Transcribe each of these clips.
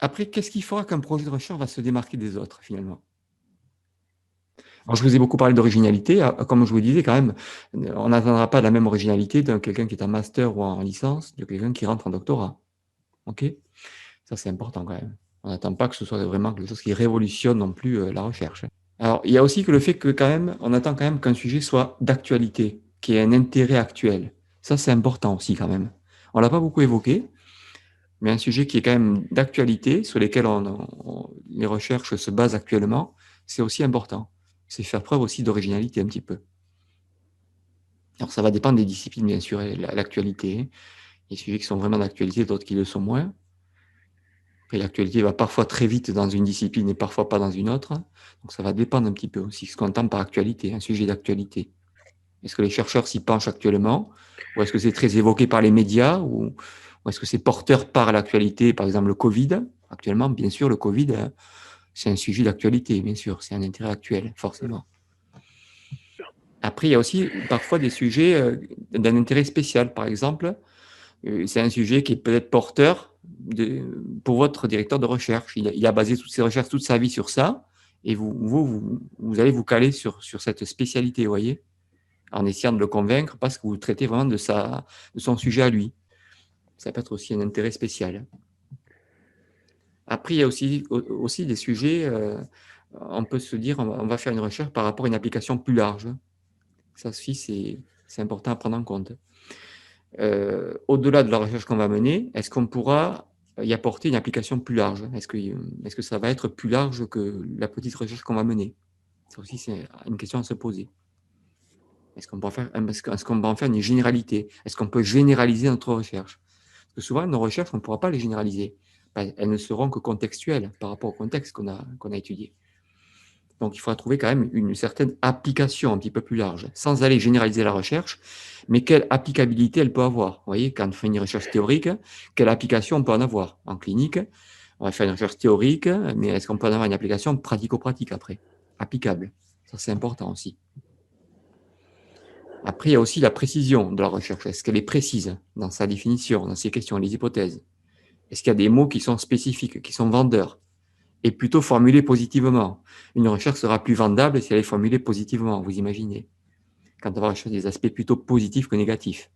Après, qu'est-ce qui fera qu'un projet de recherche va se démarquer des autres, finalement? Alors, je vous ai beaucoup parlé d'originalité. Comme je vous disais, quand même, on n'attendra pas la même originalité de quelqu'un qui est en master ou en licence, de quelqu'un qui rentre en doctorat. OK? Ça, c'est important quand même. On n'attend pas que ce soit vraiment quelque chose qui révolutionne non plus la recherche. Alors, il y a aussi que le fait que quand même, on attend quand même qu'un sujet soit d'actualité, qu'il y ait un intérêt actuel. Ça, c'est important aussi quand même. On l'a pas beaucoup évoqué, mais un sujet qui est quand même d'actualité, sur lesquels les recherches se basent actuellement, c'est aussi important. C'est faire preuve aussi d'originalité un petit peu. Alors, ça va dépendre des disciplines, bien sûr, et l'actualité. Il y a des sujets qui sont vraiment d'actualité, d'autres qui le sont moins. Après, l'actualité va parfois très vite dans une discipline et parfois pas dans une autre. Donc, ça va dépendre un petit peu aussi ce qu'on entend par actualité, un sujet d'actualité. Est-ce que les chercheurs s'y penchent actuellement? Ou est-ce que c'est très évoqué par les médias? Ou est-ce que c'est porteur par l'actualité? Par exemple, le Covid. Actuellement, bien sûr, le Covid, c'est un sujet d'actualité, bien sûr. C'est un intérêt actuel, forcément. Après, il y a aussi parfois des sujets d'un intérêt spécial. Par exemple, c'est un sujet qui est peut-être porteur pour votre directeur de recherche. Il a basé toutes ses recherches, toute sa vie sur ça. Et vous allez vous caler sur cette spécialité, vous voyez, en essayant de le convaincre parce que vous traitez vraiment de son sujet à lui. Ça peut être aussi un intérêt spécial. Après, il y a aussi des sujets, on peut se dire, on va faire une recherche par rapport à une application plus large. Ça aussi, c'est important à prendre en compte. Au-delà de la recherche qu'on va mener, est-ce qu'on pourra y apporter une application plus large? Est-ce que ça va être plus large que la petite recherche qu'on va mener? Ça aussi, c'est une question à se poser. Est-ce qu'on va en faire une généralité? Est-ce qu'on peut généraliser notre recherche? Parce que souvent, nos recherches, on ne pourra pas les généraliser. Elles ne seront que contextuelles par rapport au contexte qu'on a étudié. Donc, il faudra trouver quand même une certaine application un petit peu plus large, sans aller généraliser la recherche, mais quelle applicabilité elle peut avoir. Vous voyez, quand on fait une recherche théorique, quelle application on peut en avoir? En clinique, on va faire une recherche théorique, mais est-ce qu'on peut en avoir une application pratico-pratique après? Applicable. Ça, c'est important aussi. Après, il y a aussi la précision de la recherche. Est-ce qu'elle est précise dans sa définition, dans ses questions, les hypothèses? Est-ce qu'il y a des mots qui sont spécifiques, qui sont vendeurs? Et plutôt formulée positivement. Une recherche sera plus vendable si elle est formulée positivement, vous imaginez, quand on va rechercher des aspects plutôt positifs que négatifs.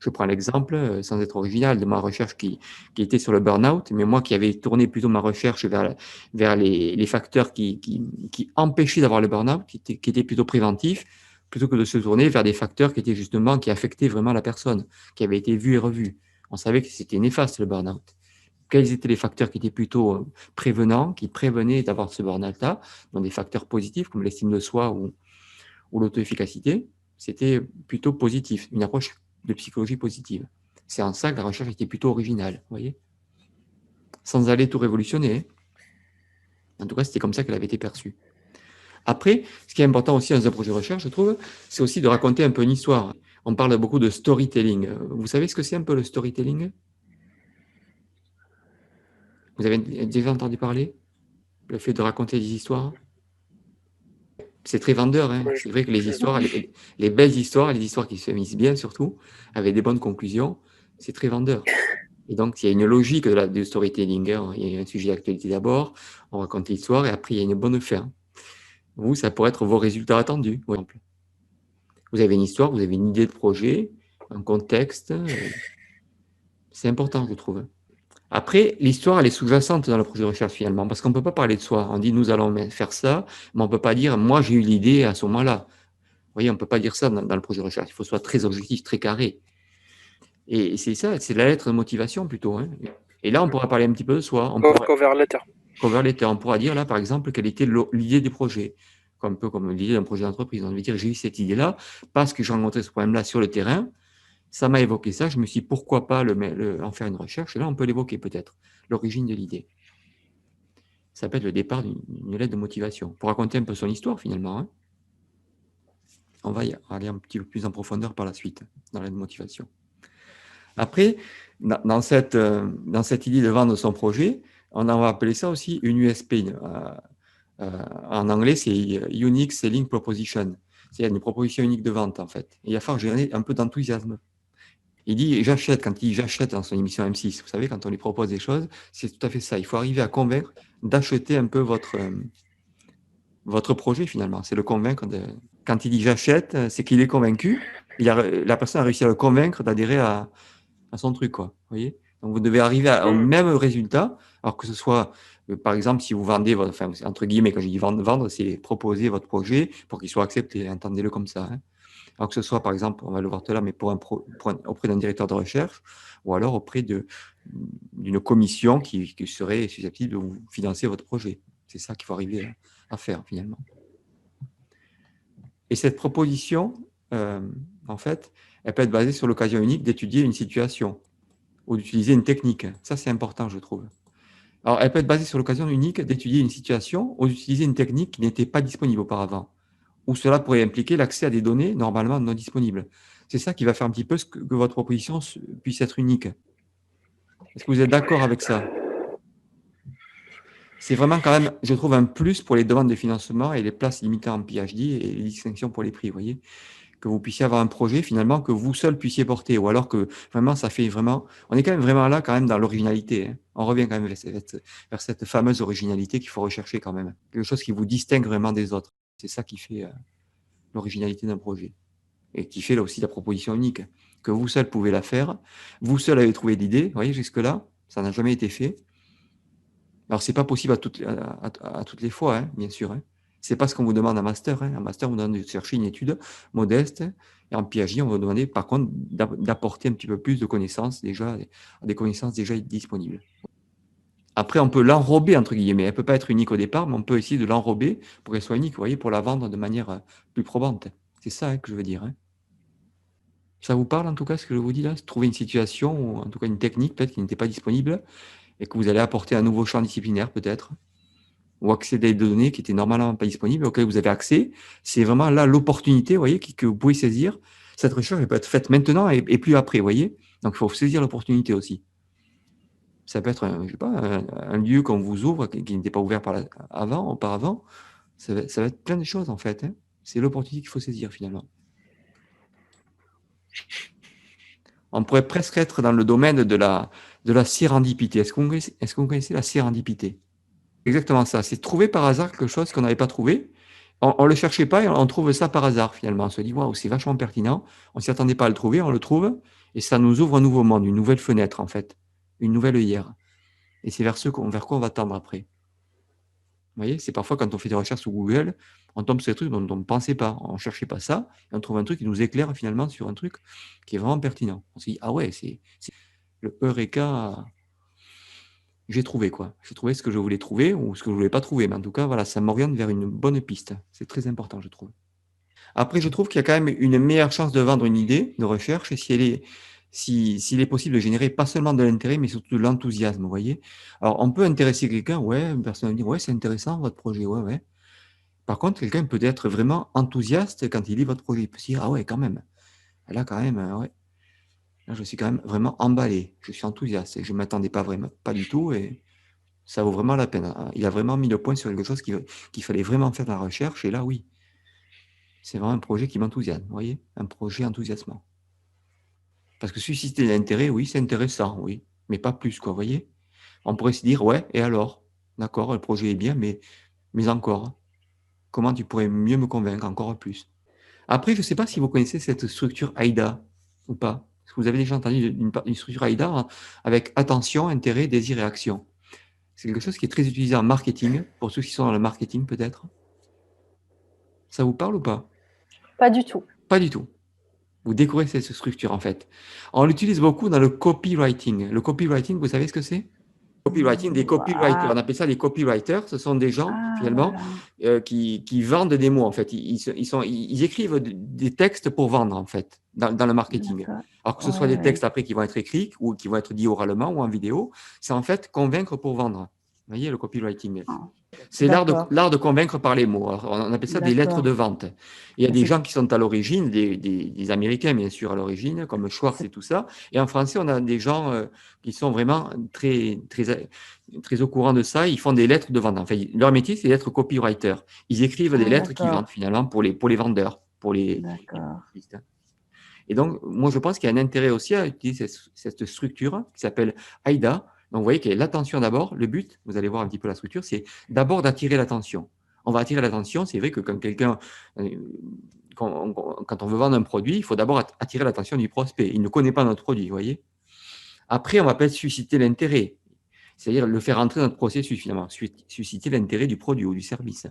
Je prends l'exemple, sans être original, de ma recherche qui était sur le burn-out, mais moi qui avais tourné plutôt ma recherche vers les facteurs qui empêchaient d'avoir le burn-out, qui étaient plutôt préventifs, plutôt que de se tourner vers des facteurs qui étaient justement, qui affectaient vraiment la personne, qui avaient été vus et revus. On savait que c'était néfaste le burn-out. Quels étaient les facteurs qui étaient plutôt prévenants, qui prévenaient d'avoir ce burn-out-là, donc des facteurs positifs comme l'estime de soi ou l'auto-efficacité? C'était plutôt positif, une approche de psychologie positive. C'est en ça que la recherche était plutôt originale, vous voyez, sans aller tout révolutionner. En tout cas, c'était comme ça qu'elle avait été perçue. Après, ce qui est important aussi dans un projet de recherche, je trouve, c'est aussi de raconter un peu une histoire. On parle beaucoup de storytelling. Vous savez ce que c'est un peu le storytelling? Vous avez déjà entendu parler? Le fait de raconter des histoires? C'est très vendeur, hein. C'est vrai que les histoires, les belles histoires, les histoires qui se finissent bien surtout, avec des bonnes conclusions, c'est très vendeur. Et donc, il y a une logique du storytelling, hein. Il y a un sujet d'actualité d'abord, on raconte l'histoire et après, il y a une bonne fin. Vous, ça pourrait être vos résultats attendus, par exemple. Vous avez une histoire, vous avez une idée de projet, un contexte. C'est important, je trouve. Après, l'histoire, elle est sous-jacente dans le projet de recherche finalement, parce qu'on ne peut pas parler de soi. On dit, nous allons faire ça, mais on ne peut pas dire, moi, j'ai eu l'idée à ce moment-là. Vous voyez, on ne peut pas dire ça dans le projet de recherche. Il faut que ce soit très objectif, très carré. Et c'est ça, c'est la lettre de motivation plutôt, hein. Et là, on pourra parler un petit peu de soi. Cover letter. Cover letter. On pourra dire là, par exemple, quelle était l'idée du projet. Un peu comme l'idée d'un projet d'entreprise. On veut dire, j'ai eu cette idée-là parce que j'ai rencontré ce problème-là sur le terrain. Ça m'a évoqué ça. Je me suis dit, pourquoi pas en faire une recherche. Et là, on peut l'évoquer peut-être, l'origine de l'idée. Ça peut être le départ d'une lettre de motivation. Pour raconter un peu son histoire, finalement, hein. On va y aller un petit peu plus en profondeur par la suite, dans la lettre de motivation. Après, dans cette idée de vendre son projet, on va appeler ça aussi une USP. En anglais, c'est Unique Selling Proposition. C'est une proposition unique de vente, en fait. Et il va falloir générer un peu d'enthousiasme. Il dit j'achète, quand il dit j'achète dans son émission M6, vous savez, quand on lui propose des choses, c'est tout à fait ça. Il faut arriver à convaincre d'acheter un peu votre projet finalement. C'est le convaincre. Quand il dit j'achète, c'est qu'il est convaincu. La personne a réussi à le convaincre d'adhérer à son truc, quoi. Vous voyez? Donc vous devez arriver au même résultat, alors que ce soit, par exemple, si vous vendez, enfin, entre guillemets, quand je dis vendre, c'est proposer votre projet pour qu'il soit accepté. Entendez-le comme ça. Hein. Alors que ce soit, par exemple, on va le voir tout à l'heure, mais auprès d'un directeur de recherche, ou alors auprès d'une commission qui serait susceptible de vous financer votre projet. C'est ça qu'il faut arriver à faire, finalement. Et cette proposition, en fait, elle peut être basée sur l'occasion unique d'étudier une situation ou d'utiliser une technique. Ça, c'est important, je trouve. Alors, elle peut être basée sur l'occasion unique d'étudier une situation ou d'utiliser une technique qui n'était pas disponible auparavant, ou cela pourrait impliquer l'accès à des données normalement non disponibles. C'est ça qui va faire un petit peu que votre proposition puisse être unique. Est-ce que vous êtes d'accord avec ça? C'est vraiment quand même, je trouve, un plus pour les demandes de financement et les places limitées en PhD et les distinctions pour les prix, vous voyez, que vous puissiez avoir un projet finalement que vous seul puissiez porter, ou alors que vraiment ça fait vraiment, on est quand même vraiment là quand même dans l'originalité. Hein. On revient quand même vers cette fameuse originalité qu'il faut rechercher quand même, quelque chose qui vous distingue vraiment des autres. C'est ça qui fait l'originalité d'un projet et qui fait là aussi la proposition unique, que vous seul pouvez la faire, vous seul avez trouvé l'idée, vous voyez, jusque-là, ça n'a jamais été fait. Alors, c'est pas possible à toutes les fois, hein, bien sûr. Hein. C'est pas ce qu'on vous demande en master. Hein. En master, on vous demande de chercher une étude modeste. Et en PhD, on va vous demander, par contre, d'apporter un petit peu plus de connaissances déjà, des connaissances déjà disponibles. Après, on peut l'enrober, entre guillemets. Elle ne peut pas être unique au départ, mais on peut essayer de l'enrober pour qu'elle soit unique, vous voyez, pour la vendre de manière plus probante. C'est ça hein, que je veux dire. Hein. Ça vous parle, en tout cas, ce que je vous dis là? Trouver une situation, ou en tout cas une technique, peut-être, qui n'était pas disponible, et que vous allez apporter un nouveau champ disciplinaire, peut-être, ou accéder à des données qui étaient normalement pas disponibles, auxquelles vous avez accès. C'est vraiment là l'opportunité, vous voyez, que vous pouvez saisir. Cette recherche elle peut être faite maintenant et plus après, vous voyez. Donc, il faut saisir l'opportunité aussi. Ça peut être, je sais pas, un lieu qu'on vous ouvre qui n'était pas ouvert auparavant. Ça va être plein de choses, en fait. Hein. C'est l'opportunité qu'il faut saisir, finalement. On pourrait presque être dans le domaine de la sérendipité. Est-ce que vous connaissez la sérendipité? Exactement ça. C'est trouver par hasard quelque chose qu'on n'avait pas trouvé. On ne le cherchait pas et on trouve ça par hasard finalement. On se dit, waouh, c'est vachement pertinent. On ne s'y attendait pas à le trouver, on le trouve et ça nous ouvre un nouveau monde, une nouvelle fenêtre en fait, une nouvelle œillère. Et c'est vers quoi on va tendre après. Vous voyez, c'est parfois quand on fait des recherches sur Google, on tombe sur des trucs dont on ne pensait pas. On ne cherchait pas ça et on trouve un truc qui nous éclaire finalement sur un truc qui est vraiment pertinent. On se dit, ah ouais, c'est le Eureka. J'ai trouvé quoi. J'ai trouvé ce que je voulais trouver ou ce que je voulais pas trouver. Mais en tout cas, voilà, ça m'oriente vers une bonne piste. C'est très important, je trouve. Après, je trouve qu'il y a quand même une meilleure chance de vendre une idée de recherche s'il est possible de générer pas seulement de l'intérêt, mais surtout de l'enthousiasme, vous voyez. Alors, on peut intéresser quelqu'un, ouais, une personne va dire, ouais, c'est intéressant votre projet, ouais, ouais. Par contre, quelqu'un peut être vraiment enthousiaste quand il lit votre projet. Il peut se dire, ah ouais, quand même. Là, quand même, ouais. Là, je suis quand même vraiment emballé. Je suis enthousiaste et je ne m'attendais pas du tout. Et ça vaut vraiment la peine. Il a vraiment mis le point sur quelque chose qu'il fallait vraiment faire de la recherche. Et là, oui, c'est vraiment un projet qui m'enthousiasme. Vous voyez, un projet enthousiasmant. Parce que susciter l'intérêt, oui, c'est intéressant, oui, mais pas plus, quoi. Vous voyez, on pourrait se dire, ouais, et alors, d'accord, le projet est bien, mais encore, comment tu pourrais mieux me convaincre encore plus? Après, je ne sais pas si vous connaissez cette structure AIDA ou pas. Est-ce que vous avez déjà entendu une structure AIDA hein, avec attention, intérêt, désir et action? C'est quelque chose qui est très utilisé en marketing, pour ceux qui sont dans le marketing peut-être. Ça vous parle ou pas? Pas du tout. Pas du tout. Vous découvrez cette structure en fait. On l'utilise beaucoup dans le copywriting. Le copywriting, vous savez ce que c'est? Copywriting, des copywriters. On appelle ça des copywriters. Ce sont des gens, finalement, voilà. qui vendent des mots, en fait. Ils écrivent des textes pour vendre, en fait, dans le marketing. Alors que ce soit des textes après qui vont être écrits ou qui vont être dits oralement ou en vidéo, c'est en fait convaincre pour vendre. Vous voyez, le copywriting. C'est l'art de convaincre par les mots. Alors, on appelle ça des lettres de vente. Il y a des gens qui sont à l'origine, des Américains bien sûr à l'origine, comme Schwartz et tout ça. Et en français, on a des gens qui sont vraiment très, très, très au courant de ça. Ils font des lettres de vente. Enfin, leur métier, c'est d'être copywriter. Ils écrivent des lettres qui vendent finalement pour les vendeurs, pour les. Et donc, moi, je pense qu'il y a un intérêt aussi à utiliser cette structure qui s'appelle AIDA. Donc, vous voyez qu'il y a l'attention d'abord. Le but, vous allez voir un petit peu la structure, c'est d'abord d'attirer l'attention. On va attirer l'attention. C'est vrai que quand quelqu'un, quand on veut vendre un produit, il faut d'abord attirer l'attention du prospect. Il ne connaît pas notre produit, vous voyez. Après, on va peut-être susciter l'intérêt, c'est-à-dire le faire entrer dans notre processus, finalement, susciter l'intérêt du produit ou du service.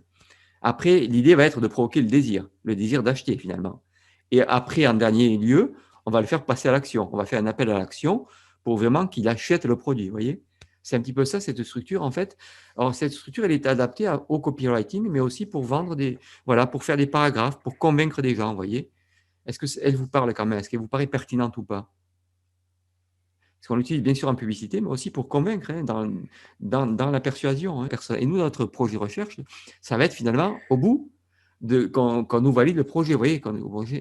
Après, l'idée va être de provoquer le désir d'acheter, finalement. Et après, en dernier lieu, on va le faire passer à l'action. On va faire un appel à l'action pour vraiment qu'il achète le produit, vous voyez. C'est un petit peu ça, cette structure, en fait. Alors, cette structure, elle est adaptée au copywriting, mais aussi pour vendre voilà, pour faire des paragraphes, pour convaincre des gens, vous voyez. Est-ce qu'elle vous parle quand même? Est-ce qu'elle vous paraît pertinente ou pas? Parce qu'on l'utilise bien sûr en publicité, mais aussi pour convaincre, hein, dans la persuasion, hein. Et nous, notre projet de recherche, ça va être finalement, au bout, qu'on nous valide le projet, vous voyez,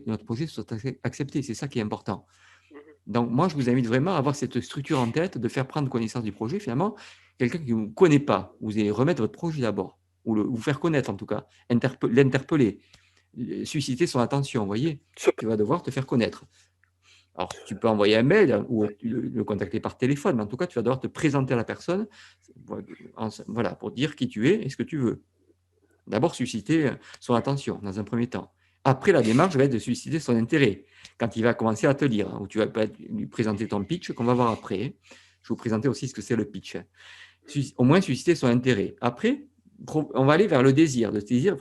notre projet soit accepté. C'est ça qui est important. Donc, moi, je vous invite vraiment à avoir cette structure en tête, de faire prendre connaissance du projet. Finalement, quelqu'un qui ne vous connaît pas, vous allez remettre votre projet d'abord, ou vous faire connaître en tout cas, l'interpeller, susciter son attention, vous voyez. Tu vas devoir te faire connaître. Alors, tu peux envoyer un mail ou le contacter par téléphone, mais en tout cas, tu vas devoir te présenter à la personne, voilà, pour dire qui tu es et ce que tu veux. D'abord, susciter son attention dans un premier temps. Après, la démarche va être de susciter son intérêt quand il va commencer à te lire, hein, où tu vas lui présenter ton pitch qu'on va voir après. Je vais vous présenter aussi ce que c'est le pitch. Au moins, susciter son intérêt. Après, on va aller vers le désir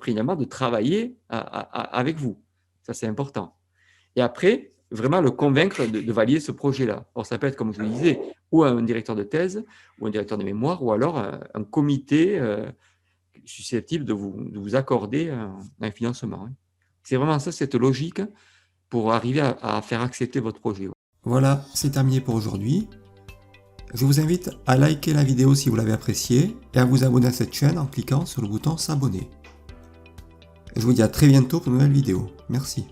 finalement de travailler avec vous. Ça, c'est important. Et après, vraiment le convaincre de valider ce projet-là. Alors, ça peut être, comme je vous disais, ou un directeur de thèse, ou un directeur de mémoire, ou alors un comité susceptible de vous accorder un financement. C'est vraiment ça, cette logique, pour arriver à faire accepter votre projet. Voilà, c'est terminé pour aujourd'hui. Je vous invite à liker la vidéo si vous l'avez appréciée et à vous abonner à cette chaîne en cliquant sur le bouton s'abonner. Je vous dis à très bientôt pour une nouvelle vidéo. Merci.